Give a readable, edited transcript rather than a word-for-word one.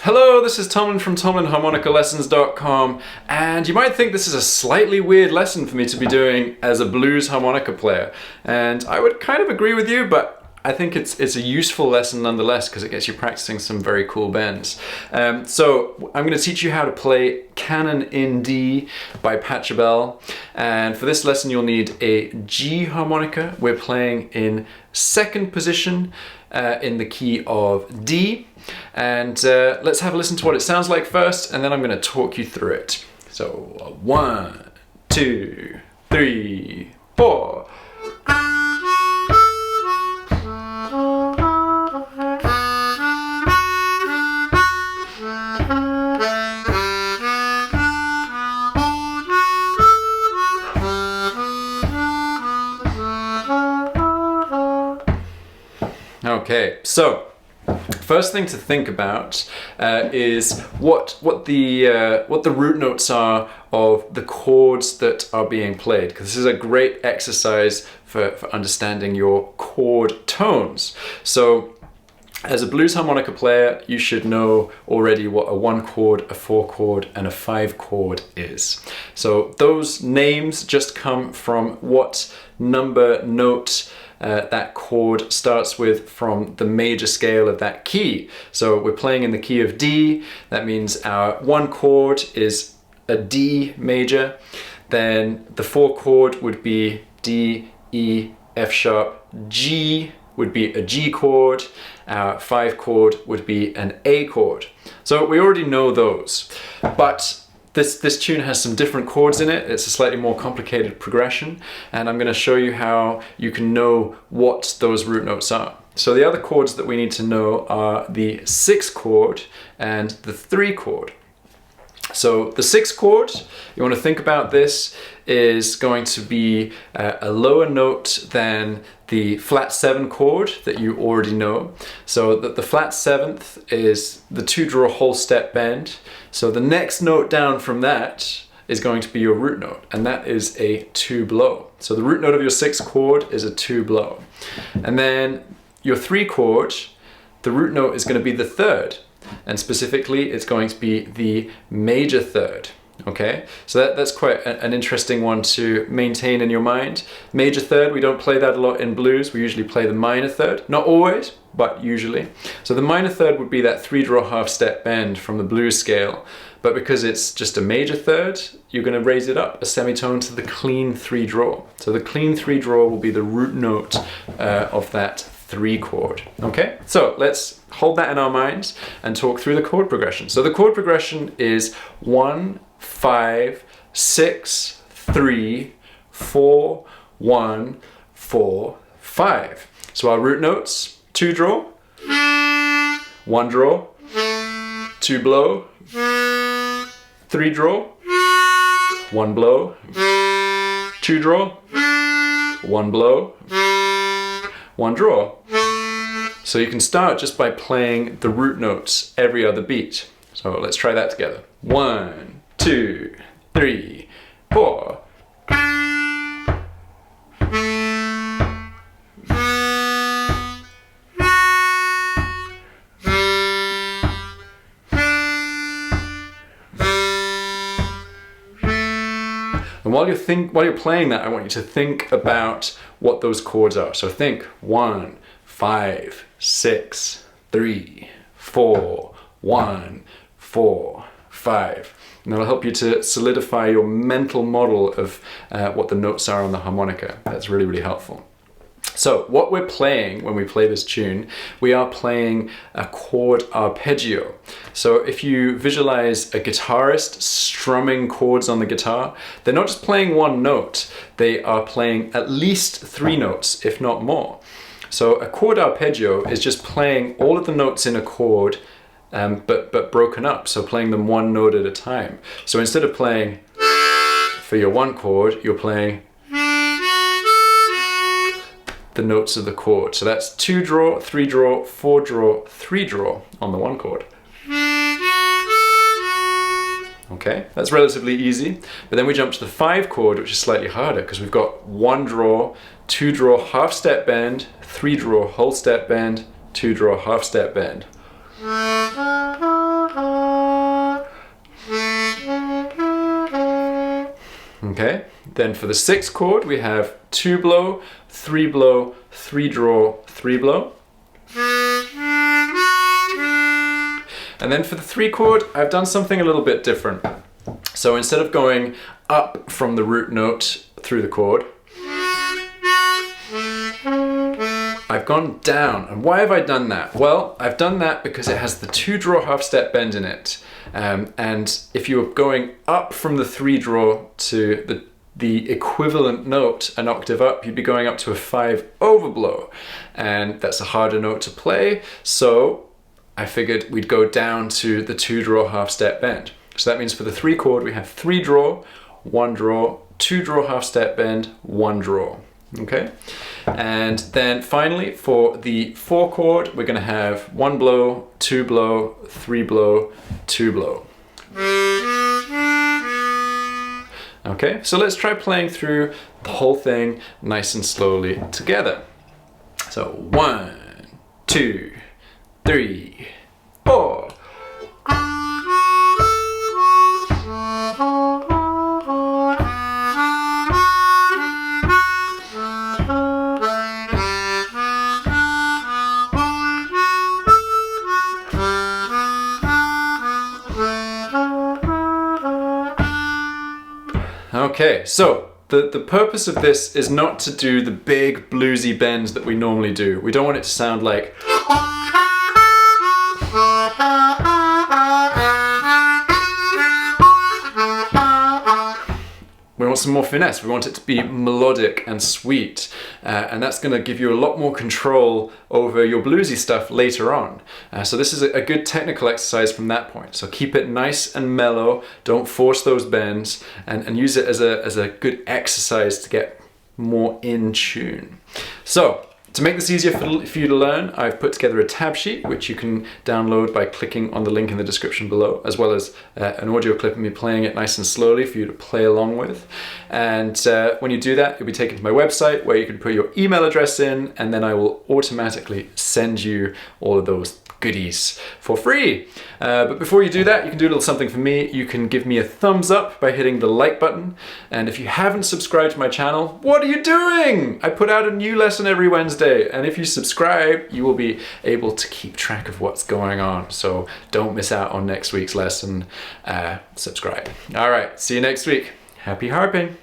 Hello, this is Tomlin from TomlinHarmonicaLessons.com, and you might think this is a slightly weird lesson for me to be doing as a blues harmonica player, and I would kind of agree with you, but I think it's a useful lesson nonetheless because it gets you practicing some very cool bends. So I'm going to teach you how to play Canon in D by Pachelbel, and for this lesson you'll need a G harmonica. We're playing in second position in the key of D, and let's have a listen to what it sounds like first, and then I'm going to talk you through it. So 1, 2, 3, 4. Okay, so first thing to think about is what the root notes are of the chords that are being played, because this is a great exercise for understanding your chord tones. So as a blues harmonica player, you should know already what a 1 chord, a 4 chord, and a 5 chord is. So those names just come from what number note that chord starts with from the major scale of that key. So we're playing in the key of D. That means our 1 chord is a D major. Then the 4 chord would be D, E, F sharp, G would be a G chord. Our 5 chord would be an A chord. So we already know those, but this tune has some different chords in it. It's a slightly more complicated progression, and I'm going to show you how you can know what those root notes are. So the other chords that we need to know are the 6 chord and the 3 chord. So the 6 chord, you want to think about this, is going to be a lower note than the flat 7 chord that you already know. So that the flat 7th is the 2-draw whole step bend. So the next note down from that is going to be your root note, and that is a 2 blow. So the root note of your 6 chord is a 2 blow. And then your 3 chord, the root note is going to be the 3rd. And specifically, it's going to be the major 3rd. Okay, so that's quite an interesting one to maintain in your mind. Major 3rd, we don't play that a lot in blues. We usually play the minor 3rd, not always, but usually. So the minor 3rd would be that 3-draw half step bend from the blues scale, but because it's just a major 3rd, you're going to raise it up a semitone to the clean 3-draw. So the clean 3-draw will be the root note of that 3 chord. Okay, so let's hold that in our minds and talk through the chord progression. So the chord progression is 1, 5, 6, 3, 4, 1, 4, 5. So our root notes: 2 draw, 1 draw, 2 blow, 3 draw, 1 blow, 2 draw, 1 blow, 1 draw. So you can start just by playing the root notes every other beat. So let's try that together. 1, 2, 3, 4. And while you're playing that, I want you to think about what those chords are. So think 1, 5, 6, 3, 4, 1, 4, 5. And that'll help you to solidify your mental model of what the notes are on the harmonica. That's really, really helpful. So what we're playing when we play this tune, we are playing a chord arpeggio. So if you visualize a guitarist strumming chords on the guitar, they're not just playing 1 note, they are playing at least 3 notes, if not more. So a chord arpeggio is just playing all of the notes in a chord, but broken up, so playing them 1 note at a time. So instead of playing for your 1 chord, you're playing the notes of the chord. So that's 2 draw, 3 draw, 4 draw, 3 draw on the 1 chord. Okay, that's relatively easy. But then we jump to the 5 chord, which is slightly harder because we've got 1 draw, 2 draw, half step bend, 3 draw, whole step bend, 2 draw, half step bend. Okay, then for the 6th chord, we have 2 blow, 3 blow, 3 draw, 3 blow. And then for the 3 chord, I've done something a little bit different. So instead of going up from the root note through the chord, I've gone down. And why have I done that? Well, I've done that because it has the 2 draw half step bend in it. And if you were going up from the 3 draw to the equivalent note an octave up, you'd be going up to a 5 overblow. And that's a harder note to play. So I figured we'd go down to the 2 draw half step bend. So that means for the 3 chord, we have 3 draw, 1 draw, 2 draw half step bend, 1 draw. Okay, and then finally for the 4 chord, we're going to have 1 blow, 2 blow, 3 blow, 2 blow. Okay, so let's try playing through the whole thing nice and slowly together. So 1, 2, 3, 4. Okay, so the purpose of this is not to do the big bluesy bends that we normally do. We don't want it to sound like... We want some more finesse. We want it to be melodic and sweet. And that's going to give you a lot more control over your bluesy stuff later on. So this is a good technical exercise from that point. So keep it nice and mellow. Don't force those bends, and use it as a good exercise to get more in tune. So to make this easier for you to learn, I've put together a tab sheet, which you can download by clicking on the link in the description below, as well as an audio clip of me playing it nice and slowly for you to play along with. And when you do that, you'll be taken to my website where you can put your email address in, and then I will automatically send you all of those goodies for free. But before you do that, you can do a little something for me. You can give me a thumbs up by hitting the like button. And if you haven't subscribed to my channel, what are you doing? I put out a new lesson every Wednesday. And if you subscribe, you will be able to keep track of what's going on. So don't miss out on next week's lesson. Subscribe. All right, see you next week. Happy harping.